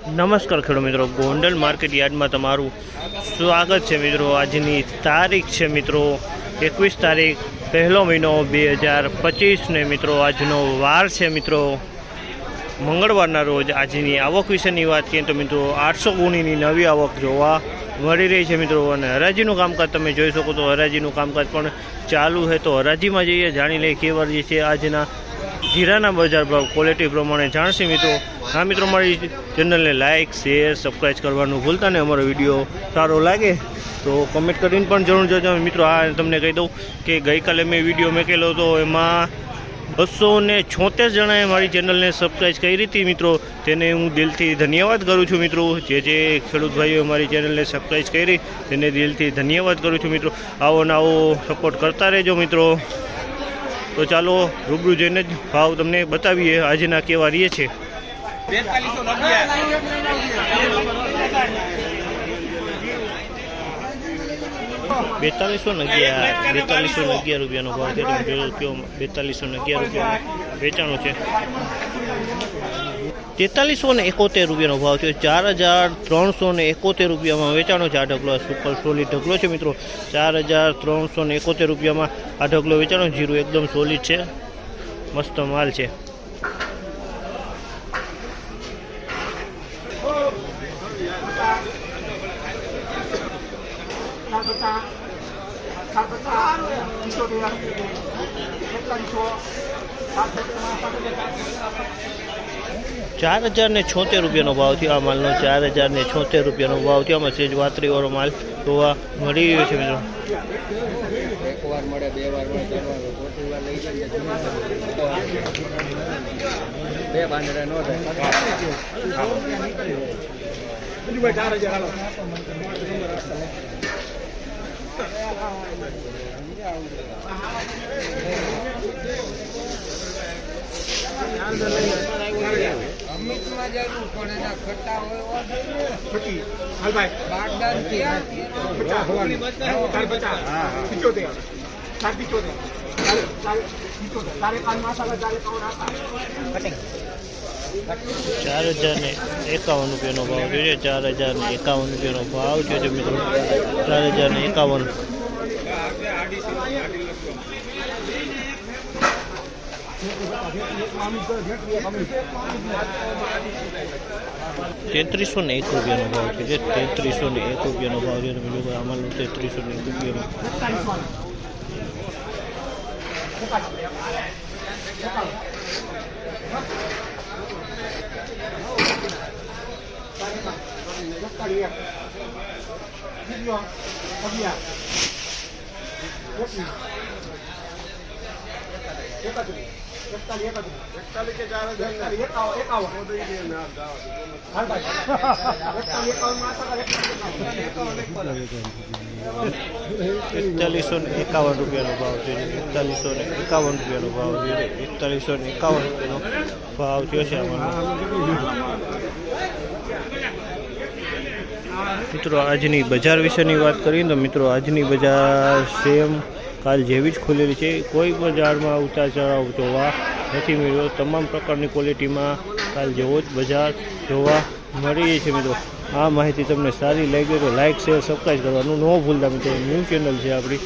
નમસ્કાર ખેડૂત મિત્રો, ગોંડલ માર્કેટ યાર્ડમાં તમારું સ્વાગત છે મિત્રો। આજની તારીખ છે મિત્રો 21 તારીખ પહેલો મહિનો 2025 ને મિત્રો આજનો વાર છે મિત્રો મંગળવારના રોજ। આજની આવક વિશેની વાત કરીએ તો મિત્રો 800 ગુણીની નવી આવક જોવા મળી રહી છે મિત્રો। અને હરાજીનું કામકાજ તમે જોઈ શકો તો હરાજીનું કામકાજ પણ ચાલુ છે। તો હરાજીમાં જઈએ જાણી લઈએ કેવા જે છે આજના જીરાના બજાર ભાવ ક્વોલિટી પ્રમાણે જાણશે મિત્રો। હા મિત્રો, મારી ચેનલને લાઇક શેર સબસ્ક્રાઈબ કરવાનું ભૂલતા ને। અમારો વિડીયો સારો લાગે તો કમેન્ટ કરીને પણ જરૂર જજો મિત્રો। આ તમને કહી દઉં કે ગઈકાલે મેં વિડીયો મૂકેલો હતો, એમાં 276 જણાએ મારી ચેનલને સબસ્ક્રાઈબ કરી હતી મિત્રો। તેને હું દિલથી ધન્યવાદ કરું છું મિત્રો। જે ખેડૂત ભાઈઓ મારી ચેનલને સબસ્ક્રાઈબ કરી તેને દિલથી ધન્યવાદ કરું છું મિત્રો। આવો ને આવો સપોર્ટ કરતા રહેજો મિત્રો। તો ચાલો રૂબરૂ જઈને જ ભાવ તમને બતાવીએ આજના કેવા રહે છે। 4211 રૂપિયાનો ભાવ છે। 4211 રૂપિયા વેચાણો છે। 4371 રૂપિયાનો ભાવ છે। 4371 રૂપિયામાં વેચાણો છે। આ ઢગલો સુપર સોલિડ ઢગલો છે મિત્રો। 4371 રૂપિયામાં આ ઢગલો વેચાણો। જીરું એકદમ સોલિડ છે, મસ્ત માલ છે। ₹4076 ભાવ થયો આ માલનો। 4076 રૂપિયાનો ભાવ થયો। આમાં સેજ વાતરીવાળો માલ જોવા મળી રહ્યો છે મિત્રો। એકવાર મળે, બે વાર મળે, ત્રણ વાર ચોથી વાર લઈ જાય બે બાંધડા નો થાય। 4051 રૂપિયાનો ભાવ છે। 4051 રૂપિયાનો ભાવ છે મિત્રો। 4051 3301 રૂપિયાનો ભાવ છે। 3301 રૂપિયાનો ભાવ છે તમે જો આમાં 3301 રૂપિયાનો। 4151 રૂપિયાનો ભાવ છે। 4151 રૂપિયાનો ભાવ છે। 4151 રૂપિયાનો ભાવ થયો છે આમાં મિત્રો। આજની બજાર વિશેની વાત કરીએ તો મિત્રો આજની બજાર સેમ કાલ જેવી જ ખુલેલી છે। કોઈ બજારમાં ઉતાર ચઢાવ જોવા નથી મળ્યો। તમામ પ્રકારની ક્વોલિટીમાં કાલ જેવો જ બજાર જોવા મળી છે મિત્રો। આ માહિતી તમને સારી લાગી તો લાઇક શેર સબસ્ક્રાઈબ કરવાનું ન ભૂલતા મિત્રો। ન્યૂ ચેનલ છે આપણી।